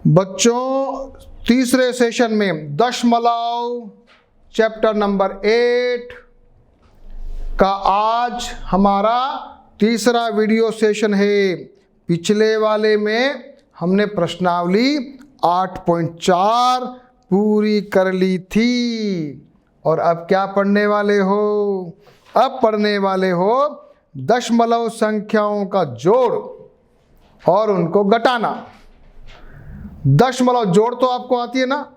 बच्चों, तीसरे सेशन में दशमलव चैप्टर नंबर 8 का आज हमारा तीसरा वीडियो सेशन है। पिछले वाले में हमने प्रश्नावली 8.4 पूरी कर ली थी और अब क्या पढ़ने वाले हो? अब पढ़ने वाले हो दशमलव संख्याओं का जोड़ और उनको घटाना। दशमलव जोड़ तो आपको आती है ना,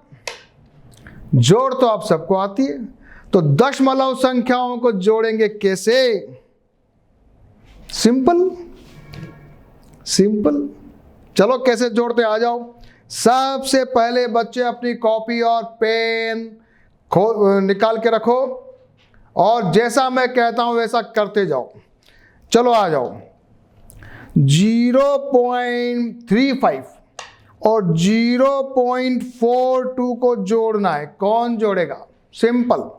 जोड़ तो आप सबको आती है। तो दशमलव संख्याओं को जोड़ेंगे कैसे? Simple simple. चलो कैसे जोड़ते आ जाओ। सबसे पहले बच्चे अपनी कॉपी और पेन निकाल के रखो और जैसा मैं कहता हूं वैसा करते जाओ। चलो आ जाओ। 0.35 और 0.42 को जोड़ना है। कौन जोड़ेगा? सिंपल।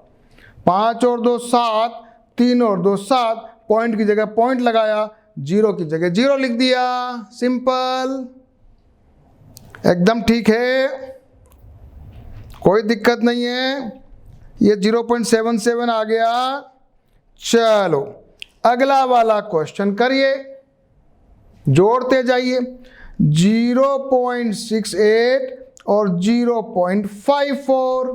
5 और 2 7, 3 और 2 7, पॉइंट की जगह पॉइंट लगाया, जीरो की जगह जीरो लिख दिया। सिंपल, एकदम ठीक है, कोई दिक्कत नहीं है। ये 0.77 आ गया। चलो अगला वाला क्वेश्चन करिए, जोड़ते जाइए। 0.68 और 0.54,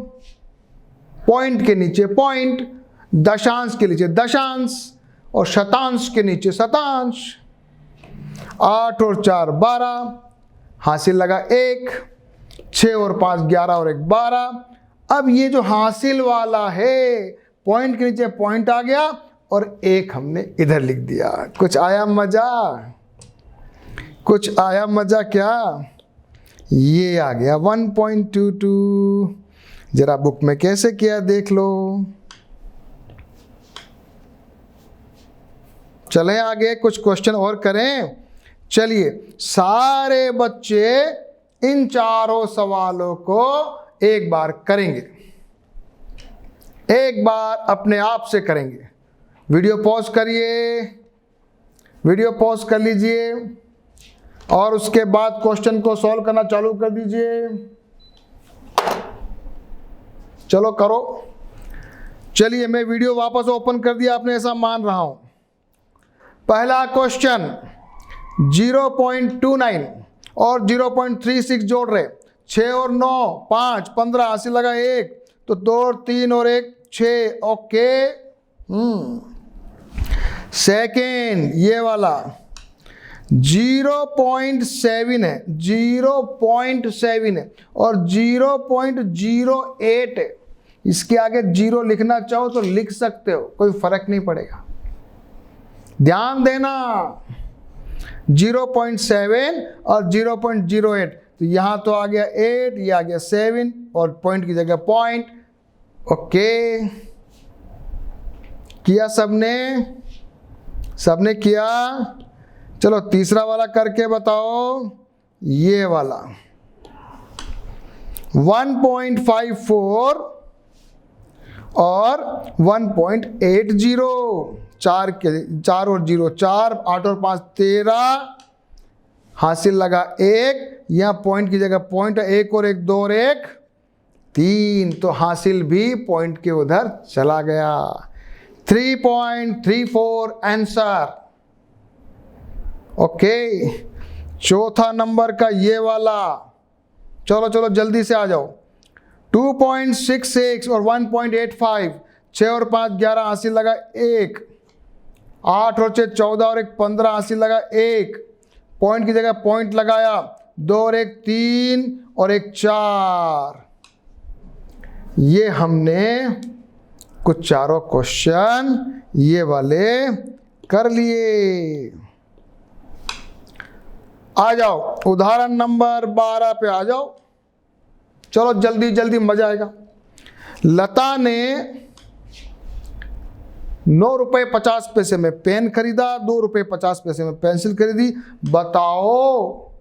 पॉइंट के नीचे पॉइंट, दशांश के नीचे दशांश और शतांश के नीचे शतांश। 8 और 4 12, हासिल लगा 1। 6 और 5 11 और 1 12। अब ये जो हासिल वाला है, पॉइंट के नीचे पॉइंट आ गया और 1 हमने इधर लिख दिया। कुछ आया मजा? कुछ आया मजा क्या? ये आ गया 1.22। जरा बुक में कैसे किया देख लो। चलें आगे, कुछ क्वेश्चन और करें। चलिए, सारे बच्चे इन चारों सवालों को एक बार करेंगे, एक बार अपने आप से करेंगे। वीडियो पॉज करिए, वीडियो पॉज कर लीजिए और उसके बाद क्वेश्चन को सॉल्व करना चालू कर दीजिए। चलो करो। चलिए, मैं वीडियो वापस ओपन कर दिया, आपने ऐसा मान रहा हूं। पहला क्वेश्चन 0.29 और 0.36 जोड़ रहे। 6 और 9 5, 15, हासिल लगा 1, तो 2 और 3 और 1 6। ओके। सेकेंड ये वाला 0.7 है, 0.7 है और 0.08 है। इसके आगे 0 लिखना चाहो तो लिख सकते हो, कोई फर्क नहीं पड़ेगा। ध्यान देना, 0.7 और 0.08, तो यहां तो आ गया 8, ये आ गया 7 और पॉइंट की जगह पॉइंट। ओके, किया सबने? सबने किया? चलो तीसरा वाला करके बताओ। ये वाला 1.54 और 1.80। 4 और 0 4, 8 और 5 13, हासिल लगा 1। यहाँ पॉइंट की जगह पॉइंट है, 1 और 1 2 और 1 3, तो हासिल भी पॉइंट के उधर चला गया। 3.34 आंसर। ओके, चौथा नंबर का ये वाला। चलो चलो जल्दी से आ जाओ। 2.66 और 1.85, 6 और 5 11, हासिल लगा 1। 8 और 6 14 और 1 15, हासिल लगा 1। पॉइंट की जगह पॉइंट लगाया, 2 और 1 3 और 1 4। ये हमने कुछ चारों क्वेश्चन ये वाले कर लिए। आ जाओ उदाहरण नंबर 12 पे आ जाओ। चलो जल्दी जल्दी, मजा आएगा। लता ने 9 रुपये 50 पैसे में पेन खरीदा, 2 रुपये 50 पैसे में पेंसिल खरीदी। बताओ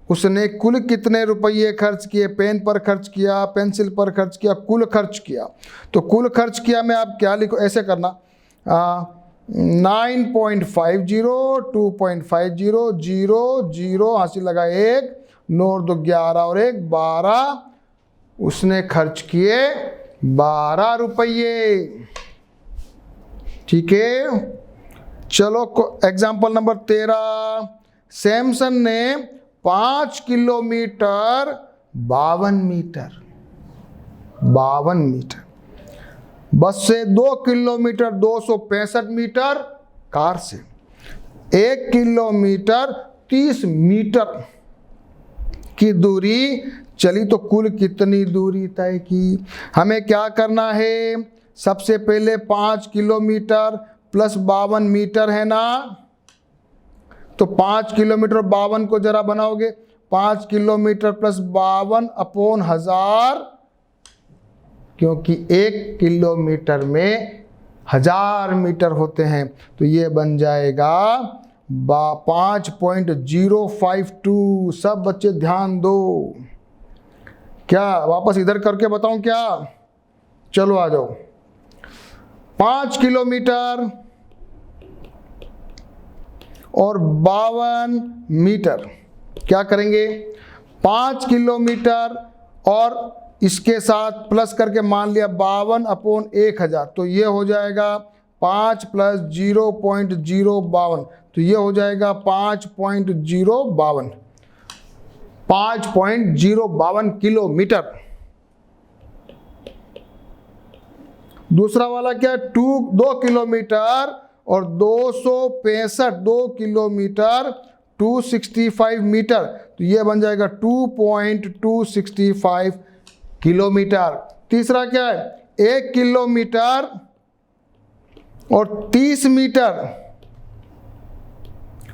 उसने कुल कितने रुपये खर्च किए? पेन पर खर्च किया, पेंसिल पर खर्च किया, कुल खर्च किया। तो कुल खर्च किया में आप क्या लिखो? ऐसे करना 9.50, 2.50, 0 0, हासिल लगा 1, 9 और 2 11 और 1 12, उसने खर्च किए 12 रुपये। ठीक है, चलो एग्जाम्पल नंबर 13। सैमसन ने 5 किलोमीटर 52 मीटर, 52 मीटर, बस से 2 किलोमीटर 265 मीटर, कार से 1 किलोमीटर 30 मीटर की दूरी चली। तो कुल कितनी दूरी तय की? हमें क्या करना है? सबसे पहले 5 किलोमीटर प्लस 52 मीटर है ना, तो 5 किलोमीटर 52 को जरा बनाओगे, 5 किलोमीटर प्लस 52 अपॉन 1000, क्योंकि 1 किलोमीटर में 1000 मीटर होते हैं, तो ये बन जाएगा 5.052। सब बच्चे ध्यान दो। क्या वापस इधर करके बताऊं क्या? चलो आ जाओ। 5 किलोमीटर और 52 मीटर, क्या करेंगे? 5 किलोमीटर और इसके साथ प्लस करके मान लिया 52 अपॉन 1000, तो ये हो जाएगा 5 प्लस 0.052, तो ये हो जाएगा 5.052, 5.052 किलोमीटर। दूसरा वाला क्या है? 2 किलोमीटर और 265, 2 किलोमीटर 265 मीटर, तो ये बन जाएगा 2.265 किलोमीटर। तीसरा क्या है? 1 किलोमीटर और 30 मीटर,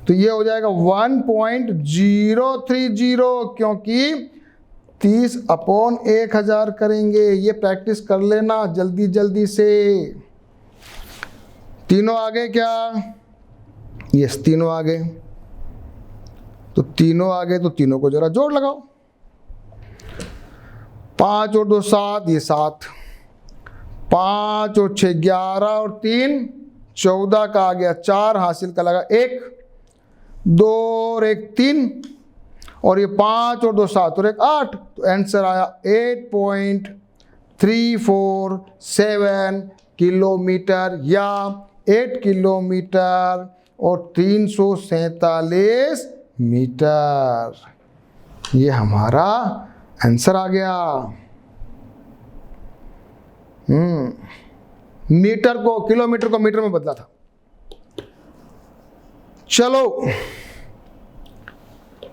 तो ये हो जाएगा 1.030, क्योंकि 30 अपॉन 1000 करेंगे। ये प्रैक्टिस कर लेना जल्दी जल्दी से। तीनों आ गए क्या? यस, तीनों आ गए। तो तीनों आ गए, तो तीनों को जरा जोड़ लगाओ। 5 और 2 7, ये 7, 5 और 6 11 और 3 14 का आ गया 4, हासिल का लगा 1, 2 और 1 3, और ये 5 और 2 7 और 1 8, तो आंसर आया 8.347 किलोमीटर, या 8 किलोमीटर और 347 मीटर। ये हमारा आंसर आ गया। मीटर को किलोमीटर को मीटर में बदला था। चलो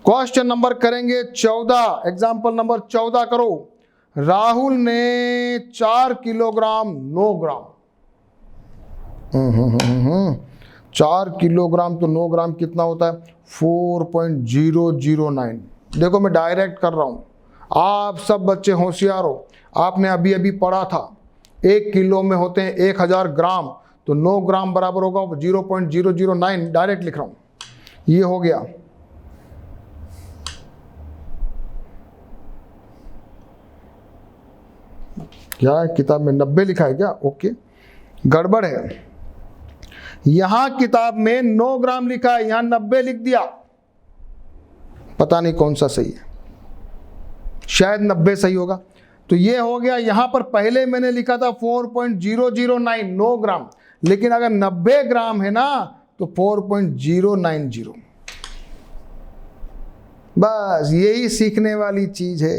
क्वेश्चन नंबर करेंगे 14। एग्जाम्पल नंबर 14 करो। राहुल ने 4 किलोग्राम 9 ग्राम, 4 किलोग्राम तो 9 ग्राम कितना होता है? 4.009। देखो मैं डायरेक्ट कर रहा हूं, आप सब बच्चे होशियार हो। आपने अभी अभी पढ़ा था 1 किलो में होते हैं 1000 ग्राम, तो 9 ग्राम बराबर होगा 0.009। डायरेक्ट लिख रहा हूं, ये हो गया। क्या है किताब में 90 लिखा है क्या? ओके, गड़बड़ है। यहां किताब में 9 ग्राम लिखा है, यहां 90 लिख दिया। पता नहीं कौन सा सही है, शायद 90 सही होगा। तो ये हो गया। यहां पर पहले मैंने लिखा था 4.009 9 ग्राम, लेकिन अगर 90 ग्राम है ना तो 4.090। बस यही सीखने वाली चीज है।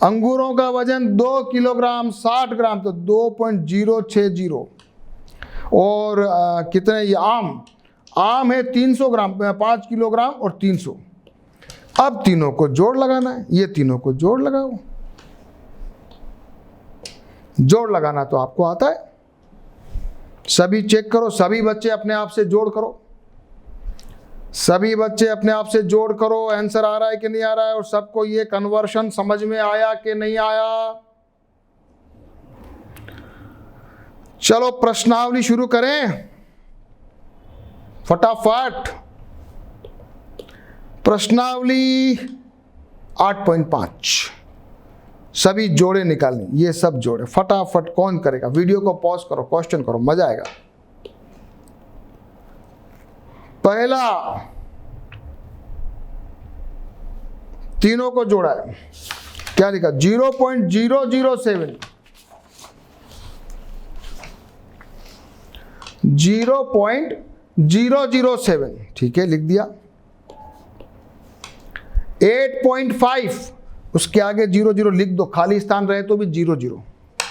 अंगूरों का वजन 2 किलोग्राम 60 ग्राम, तो 2.060। और कितने? ये आम है 300 ग्राम, 5 किलोग्राम और 300। अब तीनों को जोड़ लगाना है, ये तीनों को जोड़ लगाओ। जोड़ लगाना तो आपको आता है, सभी चेक करो। सभी बच्चे अपने आप से जोड़ करो, सभी बच्चे अपने आप से जोड़ करो। आंसर आ रहा है कि नहीं आ रहा है? और सबको ये कन्वर्शन समझ में आया कि नहीं आया? चलो प्रश्नावली शुरू करें फटाफट। प्रश्नावली 8.5, सभी जोड़े निकालने। ये सब जोड़े फटाफट कौन करेगा? वीडियो को पॉज करो, क्वेश्चन करो, मजा आएगा। पहला तीनों को जोड़ा है, क्या लिखा 0.007, 0.007, ठीक है लिख दिया। 8.5 उसके आगे 00 लिख दो, खाली स्थान रहे तो भी 00,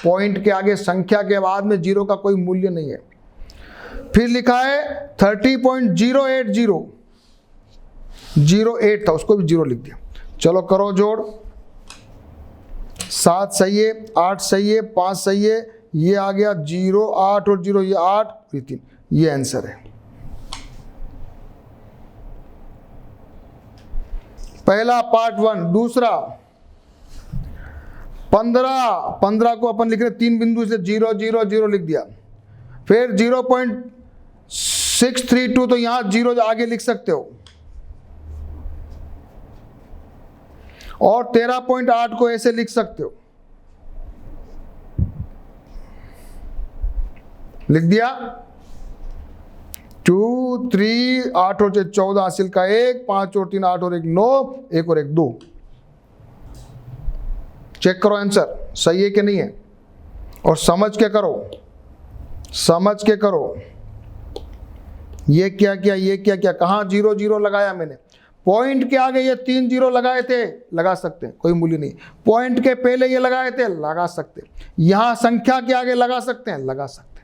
पॉइंट के आगे संख्या के बाद में 0 का कोई मूल्य नहीं है। फिर लिखा है 30.080, 08 था उसको भी 0 लिख दिया। चलो करो जोड़, 7 सही है, 8 सही है, 5 सही है, ये आ गया 0, 8 और 0 ये 8, ये 3, ये आंसर है। पहला पार्ट 1। दूसरा 15 को अपन लिख रहे 3 बिंदु से 0 0 0 लिख दिया। फिर 0.632 तो यहां 0 आगे लिख सकते हो, और 13.8 को ऐसे लिख सकते हो, लिख दिया। 2 3 8 और 14 हासिल का 1, 5 और 3 8 और 1 9, 1 और 1 2। चेक करो आंसर सही है कि नहीं है, और समझ के करो, समझ के करो। ये क्या किया, ये क्या किया, कहां 0 0 लगाया मैंने, पॉइंट के आगे ये 3 0 लगाए थे, लगा सकते हैं कोई मूल्य नहीं। पॉइंट के पहले ये लगाए थे, लगा सकते। यहां संख्या के आगे लगा सकते हैं, लगा सकते हैं।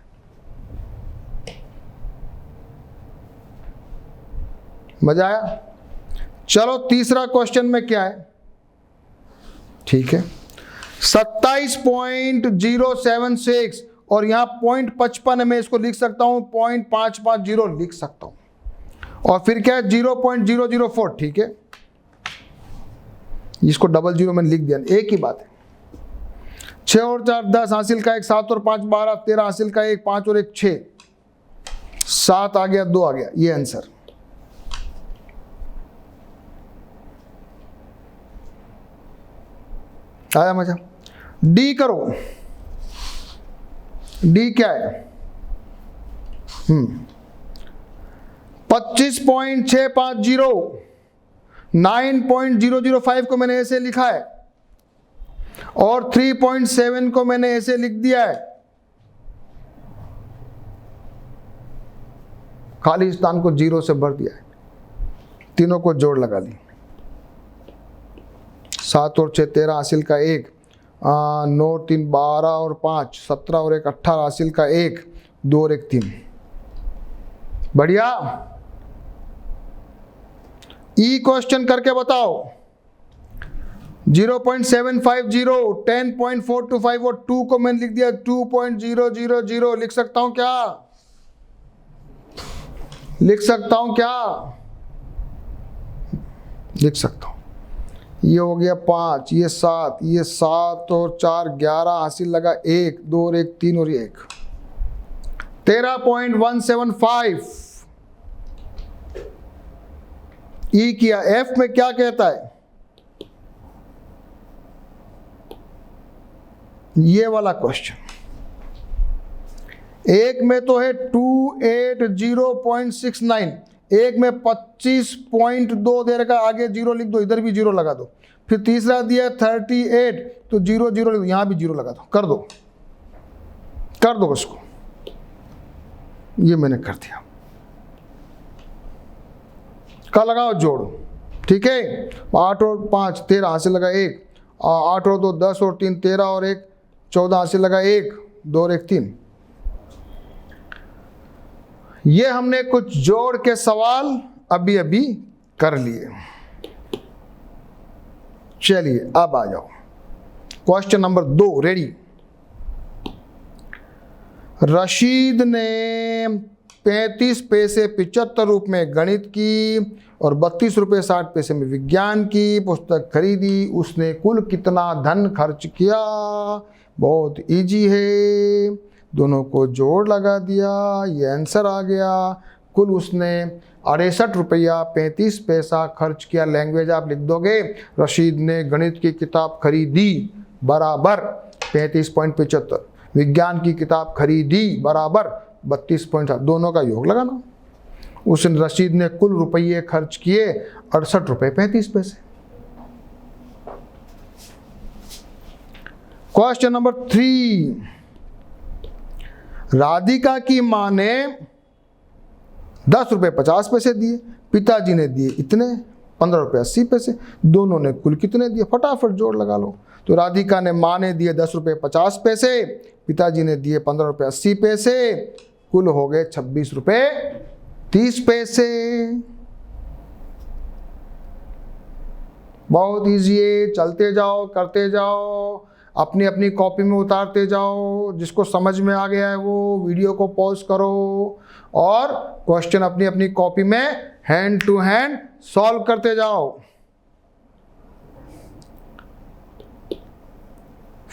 मजा आया। चलो तीसरा क्वेश्चन में क्या है, ठीक है 27.076 और यहां 0.55 में इसको लिख सकता हूं 0.550 लिख सकता हूं, और फिर क्या है 0.004, ठीक है इसको 00 में लिख दिया, एक ही बात है। 6 और 4 10 हासिल का 1, 7 और 5 12 13 हासिल का 1, 5 और 1 6, 7 आ गया 2 आ गया, ये आंसर। आया मजा। डी करो, डी क्या है 25.650, 9.005 को मैंने ऐसे लिखा है, और 3.7 को मैंने ऐसे लिख दिया है। खाली स्थान को 0 से भर दिया है, तीनों को जोड़ लगा ली। 7 और 6 13 हासिल का 1, 9 और 3 12 और 5 17 और 1 18 हासिल का 1, 2 और 1 3। बढ़िया। ई क्वेश्चन करके बताओ। 0.750, 10.425 और 2 को मैंने लिख दिया 2.000, लिख सकता हूं क्या, लिख सकता हूं क्या, लिख सकता हूं। ये हो गया 5, ये 7, ये 7 और 4 11 हासिल लगा 1 2 और 1 3 और 1, 13.175। ई किया। एफ में क्या कहता है, ये वाला क्वेश्चन। एक में तो है 280.69, एक में 25.2 दे रखा, आगे 0 लिख दो, इधर भी 0 लगा दो। फिर तीसरा दिया 38, तो 0 0 लिख दो, यहां भी 0 लगा दो, कर दो, कर दो उसको। ये मैंने कर दिया। का लगाओ जोड़, ठीक है 8 और 5 13 हासिल लगा 1, 8 और 2 10 और 3 13 और 1 14 हासिल लगा 1 2 और 1 3। ये हमने कुछ जोड़ के सवाल अभी अभी कर लिए। चलिए अब आ जाओ क्वेश्चन नंबर 2, रेडी। रशीद ने 35 पैसे 75 रुपये में गणित की और 32 रुपये 60 पैसे में विज्ञान की पुस्तक खरीदी। उसने कुल कितना धन खर्च किया? बहुत इजी है, दोनों को जोड़ लगा दिया, ये आंसर आ गया। कुल उसने 68 रुपया 35 पैसा खर्च किया। लैंग्वेज आप लिख दोगे, रशीद ने गणित की किताब खरीदी बराबर 35.75, विज्ञान की किताब खरीदी बराबर 32.7, दोनों का योग लगाना। उसने रशीद ने कुल रुपये खर्च किए 68 रुपये 35 पैसे। क्वेश्चन नंबर 3, राधिका की मां ने 10 रुपये 50 पैसे दिए, पिताजी ने दिए इतने 15 रुपये 80 पैसे, दोनों ने कुल कितने दिए? फटाफट जोड़ लगा लो। तो राधिका ने मां ने दिए 10 रुपये 50 पैसे, पिताजी ने दिए 15 रुपये 80 पैसे, कुल हो गए 26 रुपये 30 पैसे। बहुत इजी है, चलते जाओ, करते जाओ, अपनी अपनी कॉपी में उतारते जाओ। जिसको समझ में आ गया है वो वीडियो को पॉज करो और क्वेश्चन अपनी अपनी कॉपी में हैंड टू हैंड सॉल्व करते जाओ।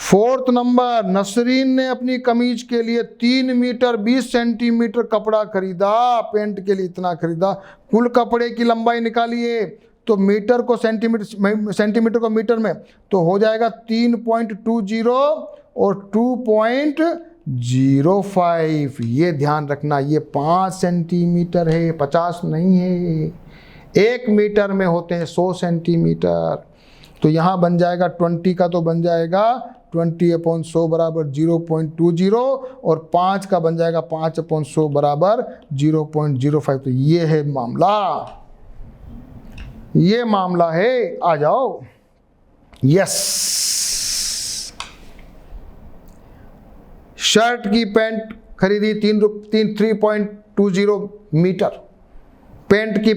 4th नंबर, नसरीन ने अपनी कमीज के लिए 3 मीटर 20 सेंटीमीटर कपड़ा खरीदा, पैंट के लिए इतना खरीदा, कुल कपड़े की लंबाई निकालिए। तो मीटर को सेंटीमीटर को मीटर में तो हो जाएगा 3.20 और 2.05। ये ध्यान रखना, ये 5 सेंटीमीटर है, 50 नहीं है। 1 मीटर में होते हैं 100 सेंटीमीटर। तो यहाँ बन जाएगा 20 का, तो बन जाएगा 20/100 बराबर 0.20 और 5 का बन जाएगा 5/100 बराबर 0.05। तो ये है मामला, ये मामला है। आ जाओ। यस, शर्ट की पैंट खरीदी 3.20 मीटर, पैंट की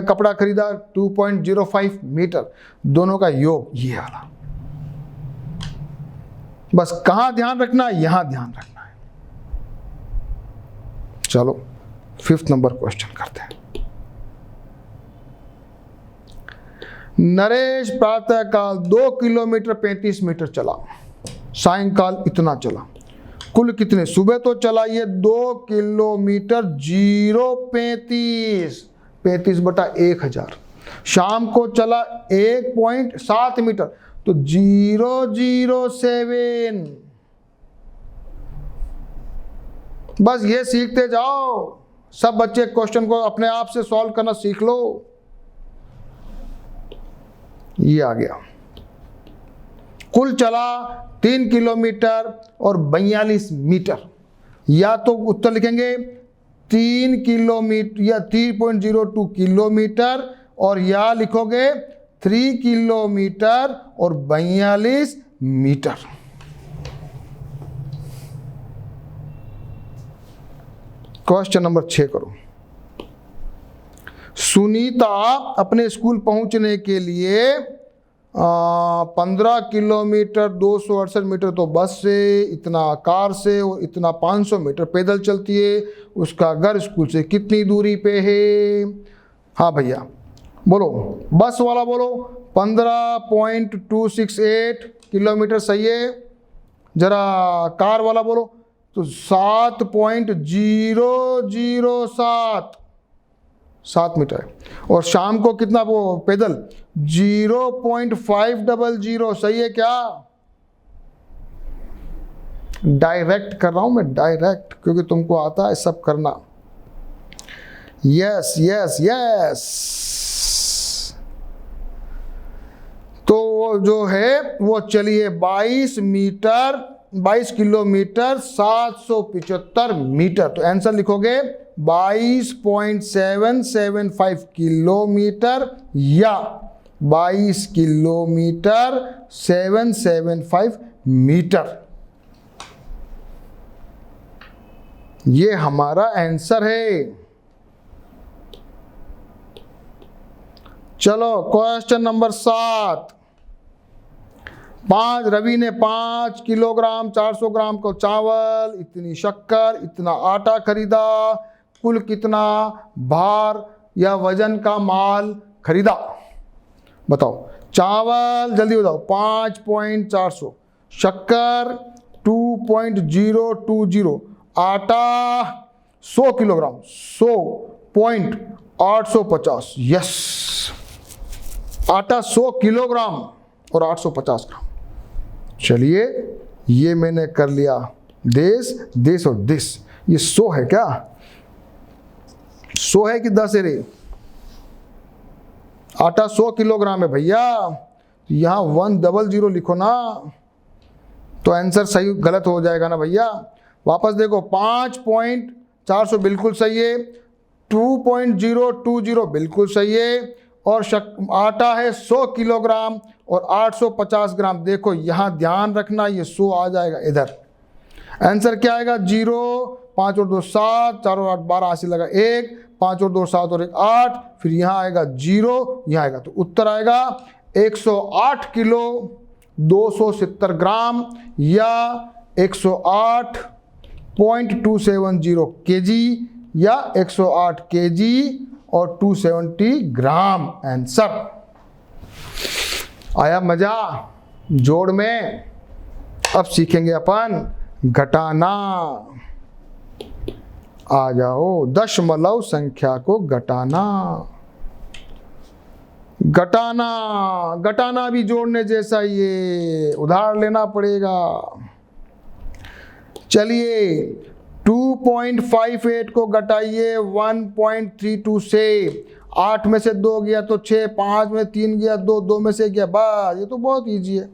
कपड़ा खरीदा 2.05 मीटर, दोनों का योग ये वाला। बस कहां ध्यान रखना है? यहां ध्यान रखना है। चलो 5th नंबर क्वेश्चन करते हैं। नरेश प्रातःकाल 2 किलोमीटर 35 मीटर चला, सायंकाल इतना चला, कुल कितने? सुबह तो चला ये 2 किलोमीटर 35/1000, शाम को चला 1.7 मीटर तो 007। बस ये सीखते जाओ। सब बच्चे क्वेश्चन को अपने आप से सॉल्व करना सीख लो। ये आ गया। कुल चला 3 किलोमीटर और 42 मीटर, या तो उत्तर लिखेंगे 3 किलोमीटर या 3.02 किलोमीटर, और या लिखोगे 3 किलोमीटर और 42 मीटर। क्वेश्चन नंबर 6 करो। सुनीता अपने स्कूल पहुंचने के लिए 15 किलोमीटर 268 मीटर तो बस से, इतना कार से और इतना 500 मीटर पैदल चलती है। उसका घर स्कूल से कितनी दूरी पे है? हाँ भैया बोलो, बस वाला बोलो। 15.268 किलोमीटर सही है। जरा कार वाला बोलो तो 7 मीटर है। और शाम को कितना वो पैदल? 0.500। सही है क्या? डायरेक्ट कर रहा हूं मैं, डायरेक्ट, क्योंकि तुमको आता है सब करना। Yes yes yes. तो वो जो है वो चलिए 22 किलोमीटर 775 मीटर। तो आंसर लिखोगे 22.775 किलोमीटर या 22 किलोमीटर 775 मीटर। ये हमारा आंसर है। चलो क्वेश्चन नंबर 7। रवि ने 5 किलोग्राम 400 ग्राम को चावल, इतनी शक्कर, इतना आटा खरीदा, कुल कितना भार या वजन का माल खरीदा? बताओ। चावल जल्दी बताओ 5.400, शक्कर 2.020, आटा 100 किलोग्राम 100.850। यस, आटा 100 किलोग्राम और 850 ग्राम। चलिए ये मैंने कर लिया। देश और दिस, ये 100 है क्या? 100 है कि 10 है रे? आटा 100 किलोग्राम है भैया, यहाँ 100 लिखो ना। तो आंसर सही गलत हो जाएगा ना भैया। वापस देखो, 5.400 बिल्कुल सही है, 2.020 बिल्कुल सही है, और आटा है 100 किलोग्राम और 850 ग्राम। देखो यहाँ ध्यान रखना, ये 100 आ जाएगा इधर। आंसर क्या आएगा? 0, 5 और 2 7, 4 और 8 12, 80 लगा 1, 5 और 2 7 और 1 8, फिर यहाँ आएगा 0, यहाँ आएगा, तो उत्तर आएगा 108 किलो 270 ग्राम या 108.270 केजी या 108 केजी और 270 ग्राम। आंसर आया मजा जोड़ में। अब सीखेंगे अपन घटाना। आ जाओ, दशमलव संख्या को घटाना। घटाना भी जोड़ने जैसा, ये उधार लेना पड़ेगा। चलिए 2.58 को घटाइए 1.32 से। 8 में से 2 गया तो 6, 5 में 3 गया 2, 2 में से गया बस। ये तो बहुत इजी है,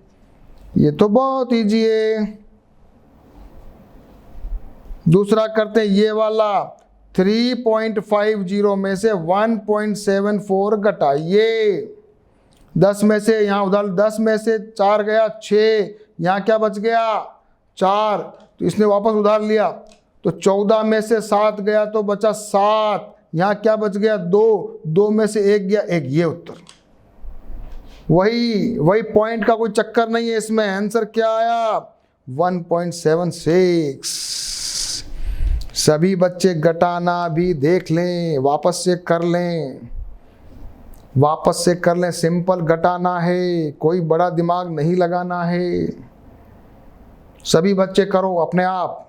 ये तो बहुत इजी है। दूसरा करते हैं ये वाला, 3.50 में से 1.74 घटाइए। 10 में से, यहाँ उधर 10 में से 4 गया 6, यहाँ क्या बच गया 4, तो इसने वापस उधार लिया, तो 14 में से 7 गया तो बचा 7, यहाँ क्या बच गया 2, 2 में से 1 गया 1। ये उत्तर, वही पॉइंट का कोई चक्कर नहीं है इसमें। आंसर क्या आया? 1.76। सभी बच्चे घटाना भी देख लें, वापस से कर लें, वापस से कर लें। सिंपल घटाना है, कोई बड़ा दिमाग नहीं लगाना है। सभी बच्चे करो अपने आप।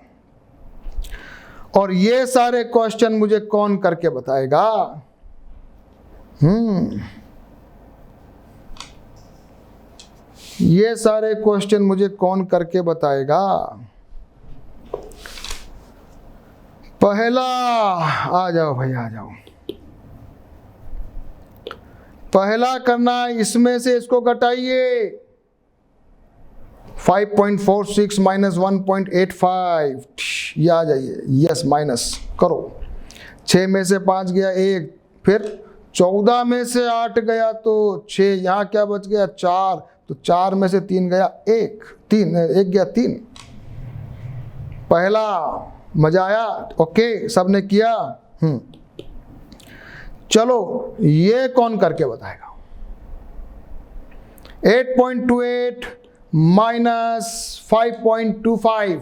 और ये सारे क्वेश्चन मुझे कौन करके बताएगा? ये सारे क्वेश्चन मुझे कौन करके बताएगा? पहला, आ जाओ भाई आ जाओ। पहला करना, इसमें से इसको घटाइए। 5.46 माइनस 1.85, ये आ जाइए। यस, माइनस करो। 6 में से 5 गया 1, फिर 14 में से 8 गया तो 6, यहाँ क्या बच गया 4, तो 4 में से 3 गया 1, 1 गया 3। पहला, मजा आया? ओके, सबने किया। चलो ये कौन करके बताएगा? 8.28 माइनस 5.25,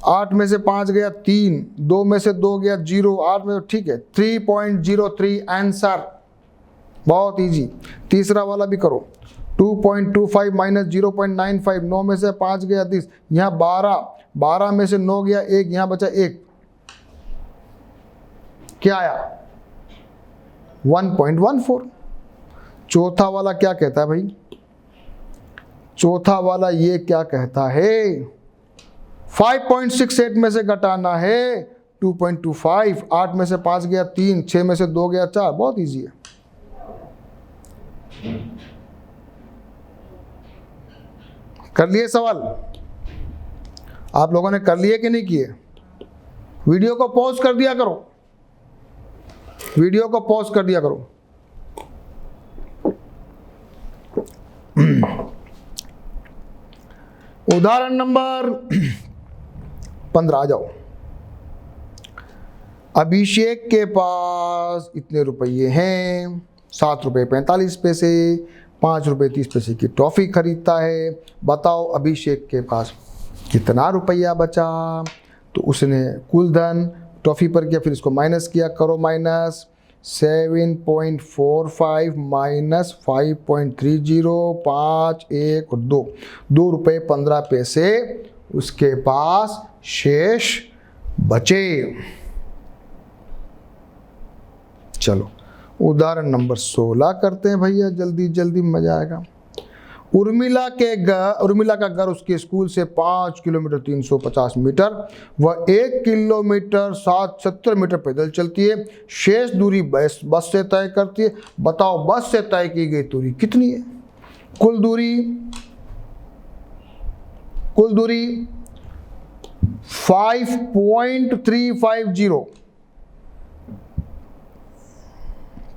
8 में से 5 गया 3, 2 में से 2 गया 0, 8 में, ठीक है 3.03 आंसर। बहुत इजी। तीसरा वाला भी करो। 2.25 माइनस 0.95, 9 में से 5 गया 30, यहाँ 12 में से 9 गया 1, यहाँ बचा 1, क्या आया 1.14। चौथा वाला क्या कहता है भाई? चौथा वाला ये क्या कहता है? 5.68 में से घटाना है 2.25, 8 में से 5 गया 3, 6 में से 2 गया 4। बहुत इजी है। कर लिए सवाल? आप लोगों ने कर लिए कि नहीं किए? वीडियो को पॉज कर दिया करो, वीडियो को पॉज कर दिया करो। उदाहरण नंबर 15 आ जाओ। अभिषेक के पास इतने रुपये हैं, 7 रुपये 45 पैसे, 5 रुपये 30 पैसे की टॉफ़ी खरीदता है। बताओ अभिषेक के पास कितना रुपया बचा? तो उसने कुल धन टॉफ़ी पर किया, फिर इसको माइनस किया, करो माइनस। 7.45 माइनस 5.30, 5, 1 और 2 रुपये 15 पैसे उसके पास शेष बचे। चलो उदाहरण नंबर 16 करते हैं भैया, जल्दी जल्दी मजा आएगा। उर्मिला का घर उसके स्कूल से 5 किलोमीटर 350 मीटर, वह 1 किलोमीटर 70 मीटर पैदल चलती है। शेष दूरी बस से तय करती है। बताओ बस से तय की गई दूरी कितनी है? कुल दूरी कुल दूरी 5.350।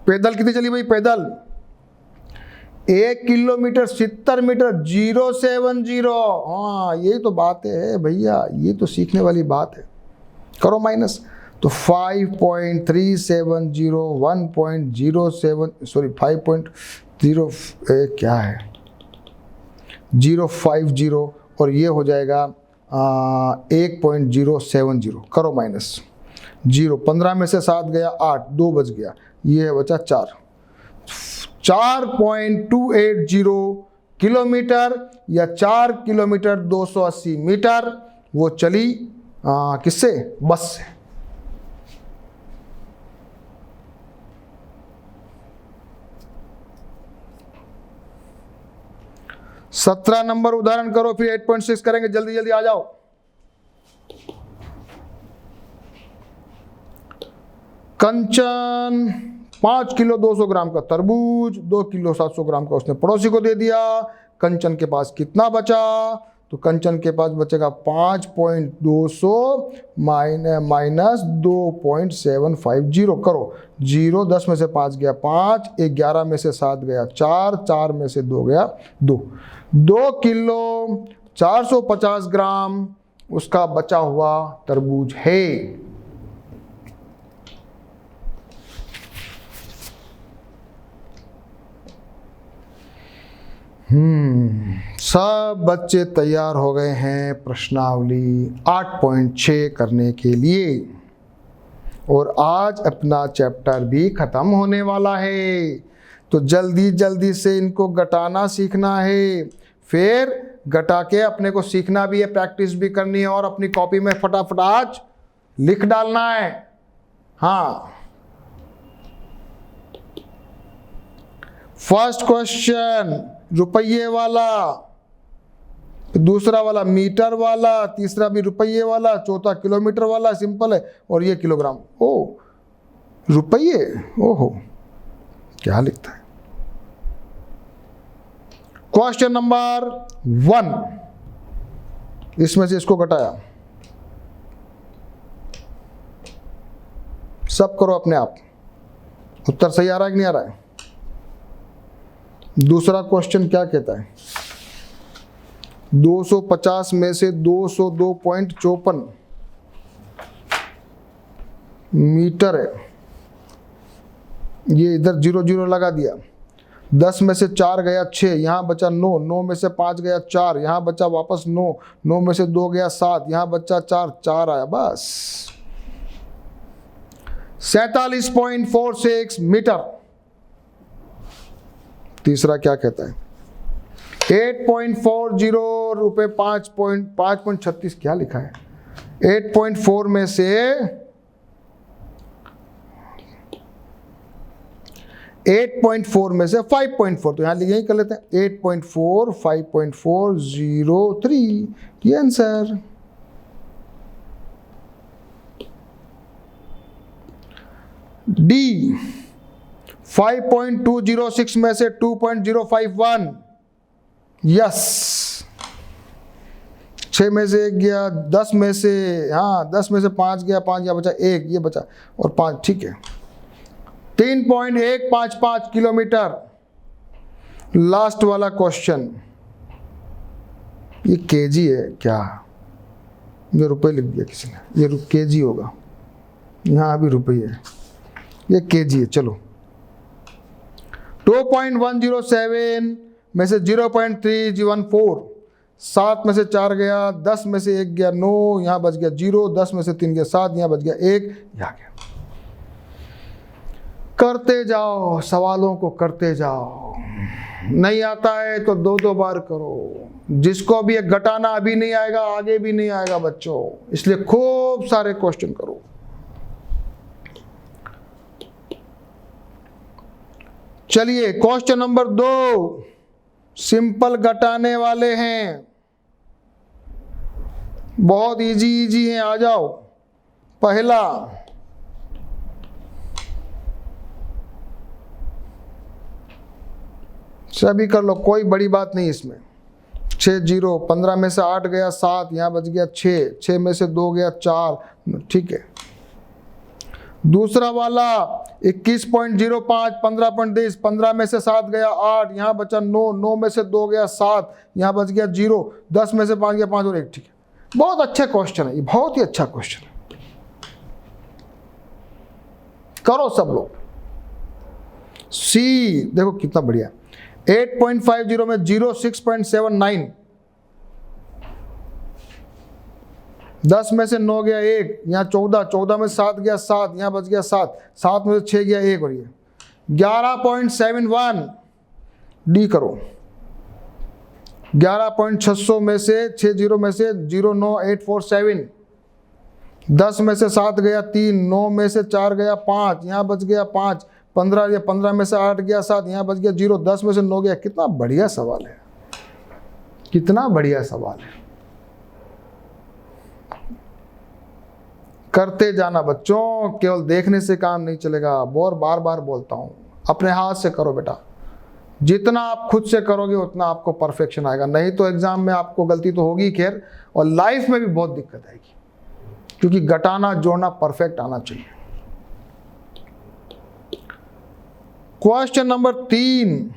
पैदल कितनी चली भाई? पैदल 1 किलोमीटर 70 मीटर 070। हाँ यही तो बात है भैया, ये तो सीखने वाली बात है। करो माइनस, तो 5.370 1.07 सॉरी 5.0 क्या है 050 और ये हो जाएगा 1.070। करो माइनस 0, 15 में से 7 गया 8, 2 बच गया, ये है बचा 4.280 किलोमीटर या 4 किलोमीटर 280 मीटर वो चली किससे? बस से। सत्रह नंबर उदाहरण करो, फिर 8.6 करेंगे। जल्दी जल्दी आ जाओ। कंचन 5 किलो 200 ग्राम का तरबूज 2 किलो 700 ग्राम का उसने पड़ोसी को दे दिया। कंचन के पास कितना बचा? तो कंचन के पास बचेगा 5.200 माइनस 2.750। करो 0, 10 में से 5 गया 5, 11 में से 7 गया 4, 4 में से 2 गया 2। 2 किलो 450 ग्राम उसका बचा हुआ तरबूज है। सब बच्चे तैयार हो गए हैं प्रश्नावली 8.6 करने के लिए, और आज अपना चैप्टर भी खत्म होने वाला है। तो जल्दी जल्दी से इनको घटाना सीखना है, फिर घटा के अपने को सीखना भी है, प्रैक्टिस भी करनी है, और अपनी कॉपी में फटाफट आज लिख डालना है। हाँ, फर्स्ट क्वेश्चन रुपये वाला, दूसरा वाला मीटर वाला, तीसरा भी रुपये वाला, चौथा किलोमीटर वाला, सिंपल है, और ये किलोग्राम। ओ रुपये, ओहो क्या लिखता है। क्वेश्चन नंबर 1, इसमें से इसको घटाया, सब करो अपने आप। उत्तर सही आ रहा है कि नहीं आ रहा है? दूसरा क्वेश्चन क्या कहता है? 250 में से 202.54 मीटर है। ये इधर 0 0 लगा दिया। 10 में से 4 गया 6, यहाँ बचा 9, 9 में से 5 गया 4, यहाँ बचा वापस 9, 9 में से 2 गया 7, यहाँ बचा 4, 4 आया बस। 47.46 मीटर। तीसरा क्या कहता है? 8.40 रुपये 5.36 क्या लिखा है? 8.4 में से 8.4 में से 5.4, तो यहां यही कर लेते हैं 8.4 5.403, ये आंसर। डी 5.206 में से 2.051, यस। 6 में से 1 गया, 10 में से 10 में से 5 गया 5, यहाँ बचा 1, ये बचा और 5, ठीक है। 3.155 किलोमीटर। लास्ट वाला क्वेश्चन, ये केजी है क्या? ये रुपए लिख दिया किसी ने, ये केजी होगा, यहाँ अभी रुपये है, ये केजी है। चलो 2.107 में से 0.314, 7 में से 4 गया, 10 में से 1 गया 9, यहाँ बच गया 0, 10 में से 3 गया 7, यहाँ बच गया 1, यहाँ गया। करते जाओ, सवालों को करते जाओ। नहीं आता है तो 2-2 बार करो। जिसको भी एक घटाना अभी नहीं आएगा आगे भी नहीं आएगा बच्चों, इसलिए खूब सारे क्वेश्चन करो। चलिए क्वेश्चन नंबर 2 सिंपल घटाने वाले हैं, बहुत इजी हैं, आ जाओ। पहला, सभी कर लो, कोई बड़ी बात नहीं इसमें। 6 जीरो, 15 में से 8 गया 7, यहाँ बच गया 6, 6 में से 2 गया 4, ठीक है। दूसरा वाला 21.05, 15.10, 15 में से 7 गया 8, यहाँ बचा 9, 9 में से 2 गया 7, यहाँ बच गया 0, 10 में से 5 गया 5 और 1, ठीक है। बहुत अच्छा क्वेश्चन है ये, बहुत ही अच्छा क्वेश्चन है, करो सब लोग। सी देखो कितना बढ़िया, 8.50 में 0, 6.79, 10 में से 9 गया 1, यहाँ 14, 14 में 7 गया 7, यहाँ बच गया 7, 7 में से 6 गया 1 और ये 11.71, डी करो। 11.600 में से 6 जीरो में से 09847, 10 में से 7 गया 3, 9 में से 4 गया 5, यहाँ बच गया 5, 15 या 15 में से 8 गया 7, यहाँ बच गया 0, 10 में से 9 गया। कितना बढ़िया सवाल है, कितना बढ़िया सवाल है। करते जाना बच्चों, केवल देखने से काम नहीं चलेगा। और बार बार बोलता हूं, अपने हाथ से करो बेटा, जितना आप खुद से करोगे उतना आपको परफेक्शन आएगा। नहीं तो एग्जाम में आपको गलती तो होगी खैर, और लाइफ में भी बहुत दिक्कत आएगी, क्योंकि घटाना जोड़ना परफेक्ट आना चाहिए। क्वेश्चन नंबर 3,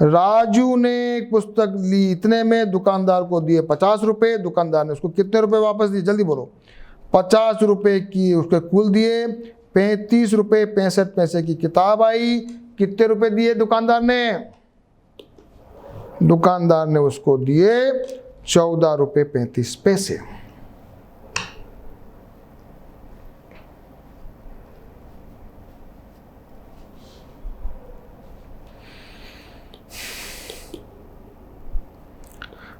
राजू ने एक पुस्तक ली, इतने में दुकानदार को दिए 50 रुपए, दुकानदार ने उसको कितने रुपए वापस दिए, जल्दी बोलो। 50 रुपए की उसके कुल दिए, 35 रुपए 65 पैसे की किताब आई। कितने रुपए दिए दुकानदार ने? दुकानदार ने उसको दिए 14 रुपए 35 पैसे।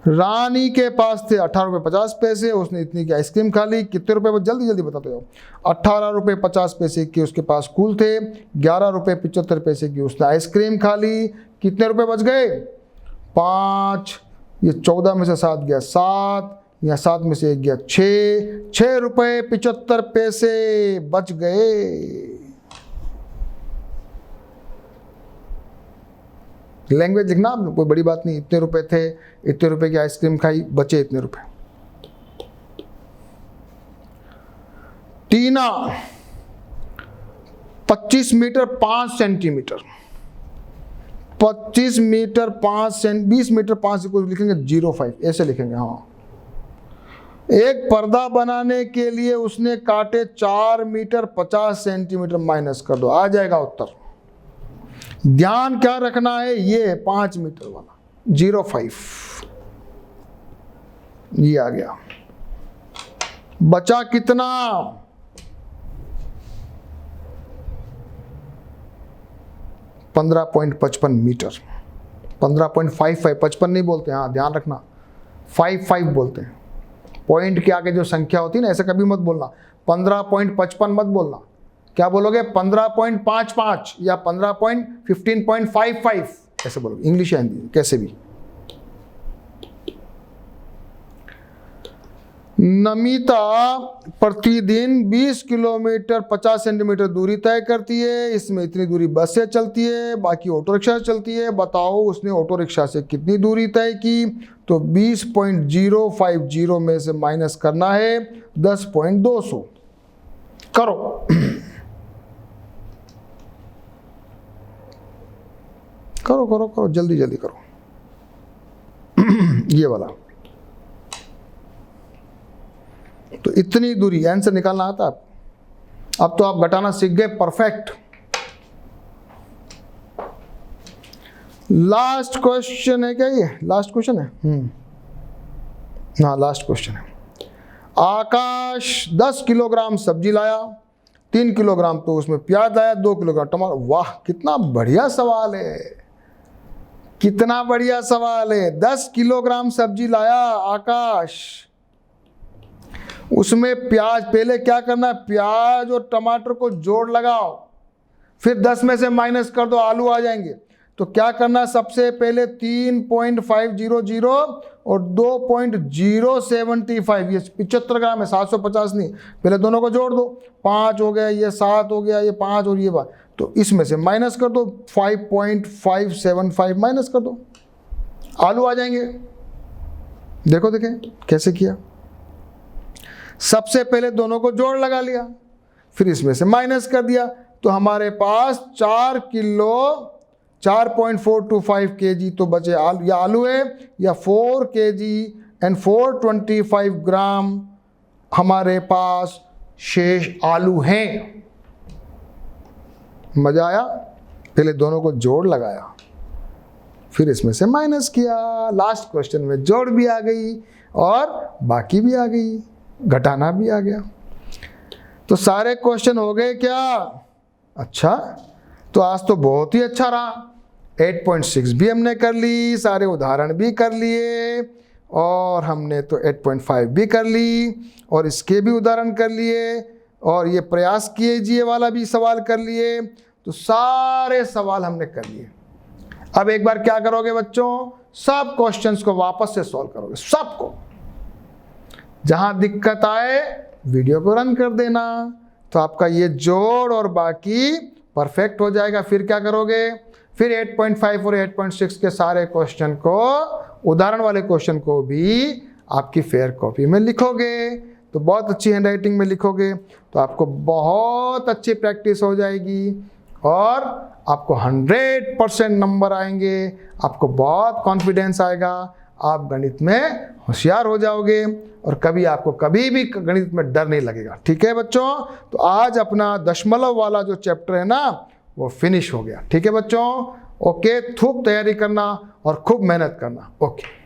रानी के पास थे 18 रुपये 50 पैसे, उसने इतनी की आइसक्रीम खा ली। कितने रुपए? जल्दी जल्दी बताते जाओ। 18 रुपये 50 पैसे की उसके पास कुल थे, 11 रुपये 75 पैसे की उसने आइसक्रीम खा ली। कितने रुपए बच गए? 5, ये 14 में से 7 गया 7, या 7 में से 1 गया 6 रुपये 75 पैसे बच गए। लैंग्वेज लिखना, कोई बड़ी बात नहीं। इतने रुपए थे, इतने रुपए की आइसक्रीम खाई, बचे इतने रुपए। टीना 25 मीटर 5 सेंटीमीटर, 25 मीटर 20 मीटर 5 को लिखेंगे 05, ऐसे लिखेंगे। हाँ, एक पर्दा बनाने के लिए उसने काटे 4 मीटर 50 सेंटीमीटर, माइनस कर दो, आ जाएगा उत्तर। ध्यान क्या रखना है, ये 5 मीटर वाला 05, ये आ गया। बचा कितना? 15.55 मीटर, 15.55, 55 नहीं बोलते, हाँ ध्यान रखना, 55 बोलते हैं। पॉइंट के आगे जो संख्या होती है ना, ऐसे कभी मत बोलना, 15.55 मत बोलना। क्या बोलोगे? 15.55 या 15.15.55 ऐसे बोलोगे, इंग्लिश या हिंदी कैसे भी। नमिता प्रतिदिन 20 किलोमीटर 50 सेंटीमीटर दूरी तय करती है। इसमें इतनी दूरी बस से चलती है, बाकी ऑटो रिक्शा से चलती है। बताओ उसने ऑटो रिक्शा से कितनी दूरी तय की? तो 20.050 में से माइनस करना है 10.200। करो करो करो करो, जल्दी जल्दी करो। ये वाला, तो इतनी दूरी आंसर निकालना आता आप। अब तो आप घटाना सीख गए परफेक्ट। लास्ट क्वेश्चन है क्या ये? लास्ट क्वेश्चन है, हाँ लास्ट क्वेश्चन है। आकाश 10 किलोग्राम सब्जी लाया, 3 किलोग्राम तो उसमें प्याज लाया, 2 किलोग्राम टमाटर। वाह, कितना बढ़िया सवाल है, कितना बढ़िया सवाल है। 10 किलोग्राम सब्जी लाया आकाश, उसमें प्याज, पहले क्या करना है, प्याज और टमाटर को जोड़ लगाओ, फिर 10 में से माइनस कर दो, आलू आ जाएंगे। तो क्या करना है, सबसे पहले 3.500 और 2.075, ये 75 ग्राम है, 750 नहीं। पहले दोनों को जोड़ दो, 5 हो गया, ये 7 हो गया, ये 5 और ये 5, तो इसमें से माइनस कर दो, 5.575 माइनस कर दो, आलू आ जाएंगे। देखो देखें कैसे किया। सबसे पहले दोनों को जोड़ लगा लिया, फिर इसमें से माइनस कर दिया, तो हमारे पास 4 किलो 4.425 kg तो बचे आलू, या आलू है, या 4 kg एंड 425 ग्राम हमारे पास शेष आलू हैं। मजा आया? पहले दोनों को जोड़ लगाया, फिर इसमें से माइनस किया, लास्ट क्वेश्चन में जोड़ भी आ गई और बाकी भी आ गई, घटाना भी आ गया। तो सारे क्वेश्चन हो गए क्या? अच्छा, तो आज तो बहुत ही अच्छा रहा। 8.6 भी हमने कर ली, सारे उदाहरण भी कर लिए, और हमने तो 8.5 भी कर ली, और इसके भी उदाहरण कर लिए, और ये प्रयास कीजिए वाला भी सवाल कर लिए। तो सारे सवाल हमने कर लिए। अब एक बार क्या करोगे बच्चों, सब क्वेश्चंस को वापस से सॉल्व करोगे, सबको। जहां दिक्कत आए वीडियो को रन कर देना, तो आपका ये जोड़ और बाकी परफेक्ट हो जाएगा। फिर क्या करोगे, फिर 8.5 और 8.6 के सारे क्वेश्चन को, उदाहरण वाले क्वेश्चन को भी आपकी फेयर कॉपी में लिखोगे। तो बहुत अच्छी हैंडराइटिंग में लिखोगे तो आपको बहुत अच्छी प्रैक्टिस हो जाएगी और आपको 100% नंबर आएंगे। आपको बहुत कॉन्फिडेंस आएगा, आप गणित में होशियार हो जाओगे और आपको कभी भी गणित में डर नहीं लगेगा। ठीक है बच्चों, तो आज अपना दशमलव वाला जो चैप्टर है ना वो फिनिश हो गया। ठीक है बच्चों, ओके, खूब तैयारी करना और खूब मेहनत करना। ओके।